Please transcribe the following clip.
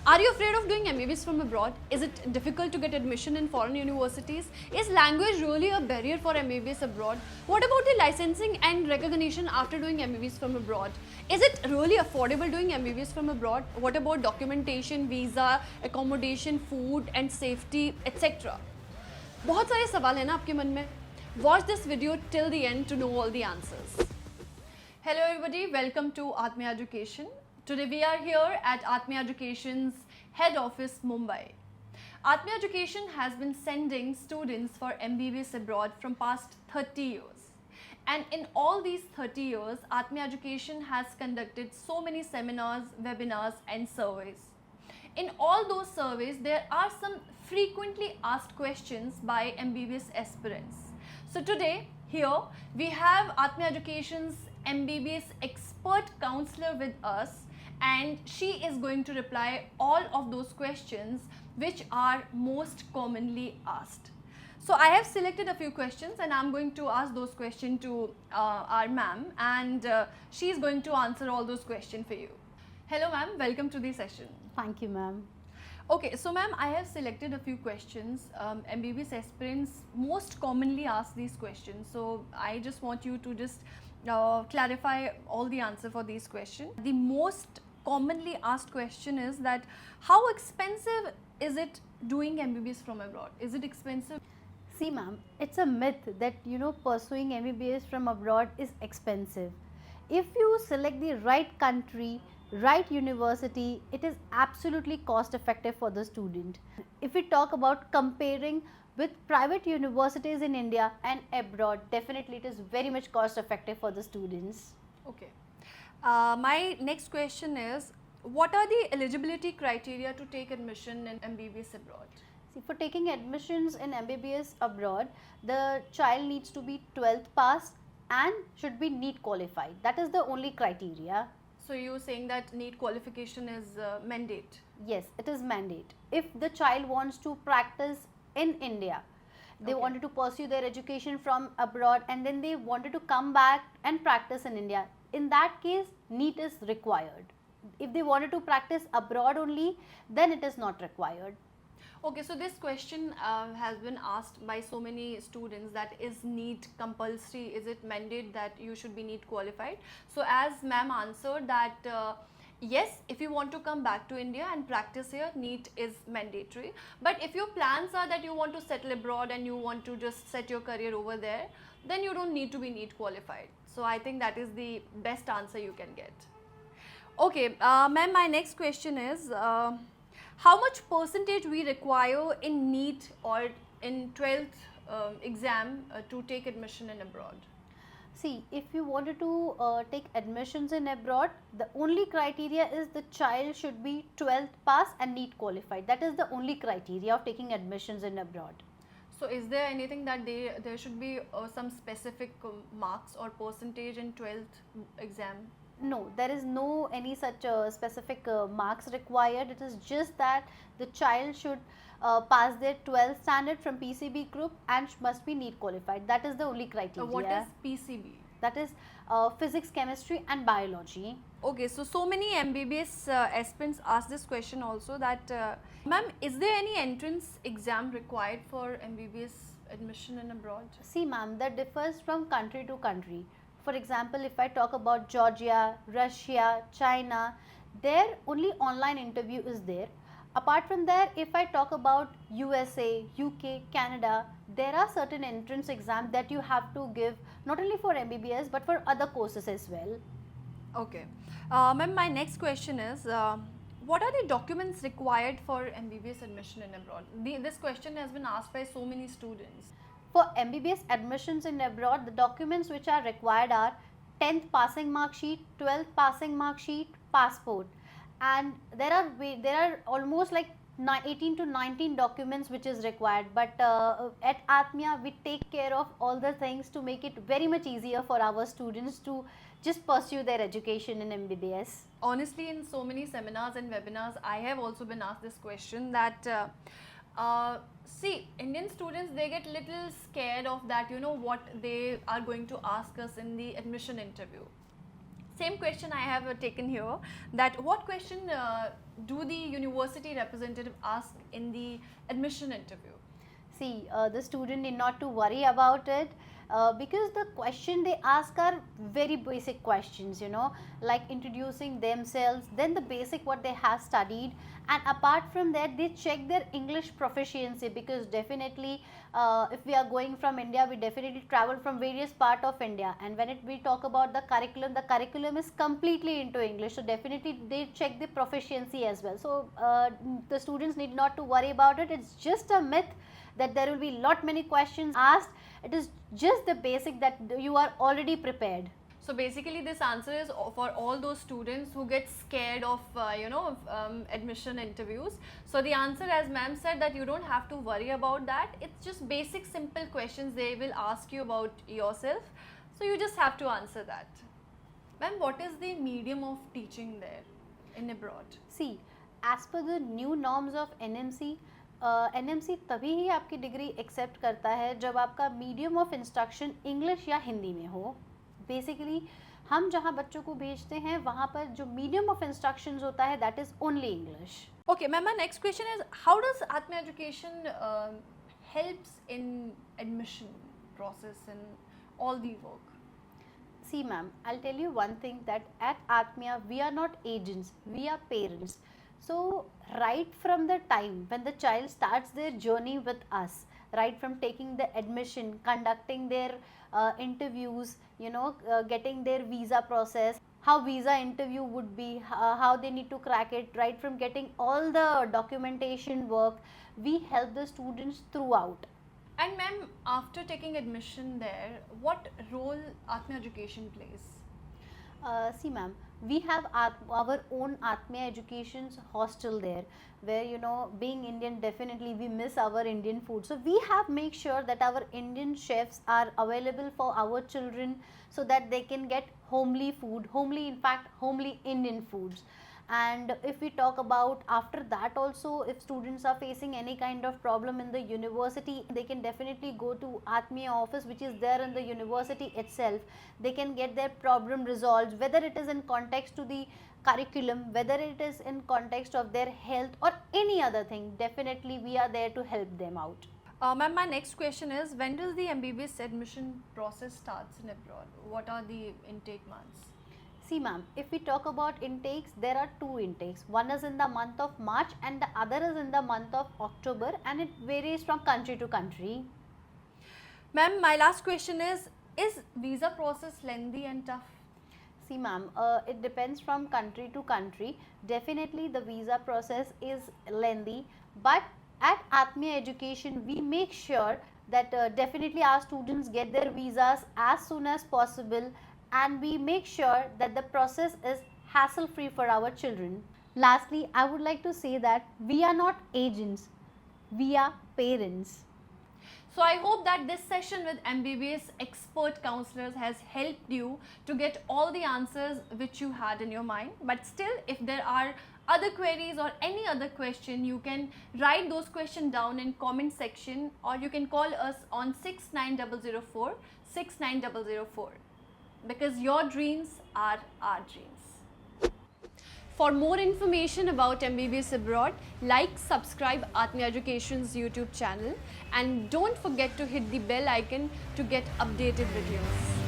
Are you afraid of doing MBBS from abroad? Is it difficult to get admission in foreign universities? Is language really a barrier for MBBS abroad? What about the licensing and recognition after doing MBBS from abroad? Is it really affordable doing MBBS from abroad? What about documentation, visa, accommodation, food and safety, etc.? बहुत सारे सवाल हैं ना आपके मन में. Watch this video till the end to know all the answers. Hello everybody, welcome to Atmiya Education. Today we are here at Atmiya Education's head office, Mumbai. Atmiya Education has been sending students for MBBS abroad from past 30 years. And in all these 30 years, Atmiya Education has conducted so many seminars, webinars and surveys. In all those surveys, there are some frequently asked questions by MBBS aspirants. So today, here, we have Atmiya Education's MBBS expert counselor with us, and she is going to reply all of those questions which are most commonly asked. So I have selected a few questions and I'm going to ask those questions to our ma'am, and she is going to answer all those questions for you. Hello ma'am, welcome to the session. Thank you, ma'am. Okay, so ma'am, I have selected a few questions. MBBS aspirants most commonly ask these questions. So I just want you to just clarify all the answer for these questions. The most commonly asked question is that how expensive is it doing MBBS from abroad? Is it expensive? See, ma'am, it's a myth that pursuing MBBS from abroad is expensive. If you select the right country, right university, it is absolutely cost effective for the student. If we talk about comparing with private universities in India and abroad, definitely it is very much cost effective for the students. Okay. My next question is, what are the eligibility criteria to take admission in MBBS abroad? See, for taking admissions in MBBS abroad, the child needs to be 12th pass and should be NEET qualified. That is the only criteria. So you're saying that NEET qualification is mandate? Yes, it is mandate. If the child wants to practice in India, they wanted to pursue their education from abroad and then they wanted to come back and practice in India, in that case NEET is required. If they wanted to practice abroad only, then it is not required. Okay, so this question has been asked by so many students, that is NEET compulsory, is it mandate that you should be NEET qualified? So as ma'am answered that yes, if you want to come back to India and practice here, NEET is mandatory. But if your plans are that you want to settle abroad and you want to just set your career over there, then you don't need to be NEET qualified. So I think that is the best answer you can get. Okay, ma'am, my next question is, how much percentage we require in NEET or in 12th exam to take admission in abroad? See, if you wanted to take admissions in abroad, the only criteria is the child should be 12th pass and NEET qualified. That is the only criteria of taking admissions in abroad. So is there anything that there should be some specific marks or percentage in 12th exam? No, there is no any such specific marks required. It is just that the child should pass their 12th standard from PCB group and must be NEET qualified. That is the only criteria. What is PCB? That is physics, chemistry and biology. Okay, so many MBBS aspirants ask this question also, that ma'am, is there any entrance exam required for MBBS admission in abroad? See ma'am, that differs from country to country. For example, if I talk about Georgia, Russia, China, there only online interview is there. Apart from there, if I talk about USA, UK, Canada, there are certain entrance exams that you have to give not only for MBBS but for other courses as well. Okay. Ma'am, my next question is, what are the documents required for MBBS admission in abroad? This question has been asked by so many students. For MBBS admissions in abroad, the documents which are required are 10th passing mark sheet, 12th passing mark sheet, passport, and there are almost like 18 to 19 documents which is required. But at Atmiya, we take care of all the things to make it very much easier for our students to just pursue their education in MBBS. Honestly, in so many seminars and webinars, I have also been asked this question, that see, Indian students, they get little scared of that, what they are going to ask us in the admission interview. Same question I have taken here, that what question do the university representative ask in the admission interview? See, the student need not to worry about it, because the question they ask are very basic questions, you know, like introducing themselves, then the basic what they have studied, and apart from that they check their English proficiency, because definitely if we are going from India, we definitely travel from various part of India, and when we talk about the curriculum is completely into English, so definitely they check the proficiency as well. So the students need not to worry about it. It's just a myth that there will be lot many questions asked. It is just the basic that you are already prepared. So basically this answer is for all those students who get scared of admission interviews. So the answer, as ma'am said, that you don't have to worry about that. It's just basic simple questions they will ask you about yourself. So you just have to answer that. Ma'am, what is the medium of teaching there in abroad? See, as per the new norms of NMC, NMC तभी ही आपकी degree accept करता है जब आपका medium of instruction English या हिंदी में हो. Basically हम जहाँ बच्चों को भेजते हैं वहाँ पर जो मीडियम ऑफ इंस्ट्रक्शंस होता है that is only English. Okay, ma'am, my next question is, how does Atmiya Education helps in admission process and all the work? See ma'am, I'll tell you one thing, that at Atmiya we are not agents, we are parents. So right from the time when the child starts their journey with us, right from taking the admission, conducting their interviews, you know, getting their visa process, how visa interview would be, how they need to crack it, right from getting all the documentation work, we help the students throughout. And ma'am, after taking admission there, what role Atmiya Education plays? See ma'am, we have our own Atmiya Education's hostel there, where, you know, being Indian, definitely we miss our Indian food. So we have make sure that our Indian chefs are available for our children, so that they can get homely food, homely, in fact homely Indian foods. And if we talk about after that also, if students are facing any kind of problem in the university, they can definitely go to Atmiya office, which is there in the university itself. They can get their problem resolved, whether it is in context to the curriculum, whether it is in context of their health or any other thing. Definitely we are there to help them out. Ma'am, my next question is, when does the MBBS admission process starts in abroad? What are the intake months? See ma'am, if we talk about intakes, there are two intakes. One is in the month of March and the other is in the month of October, and it varies from country to country. Ma'am, my last question is visa process lengthy and tough? See ma'am, it depends from country to country. Definitely the visa process is lengthy, but at Atmiya Education we make sure that definitely our students get their visas as soon as possible, and we make sure that the process is hassle free for our children. Lastly, I would like to say that we are not agents, we are parents. So I hope that this session with MBBS expert counselors has helped you to get all the answers which you had in your mind. But still, if there are other queries or any other question, you can write those questions down in comment section, or you can call us on 69004 69004, because your dreams are our dreams. For more information about MBBS Abroad, like, subscribe Atmiya Education's YouTube channel, and don't forget to hit the bell icon to get updated videos.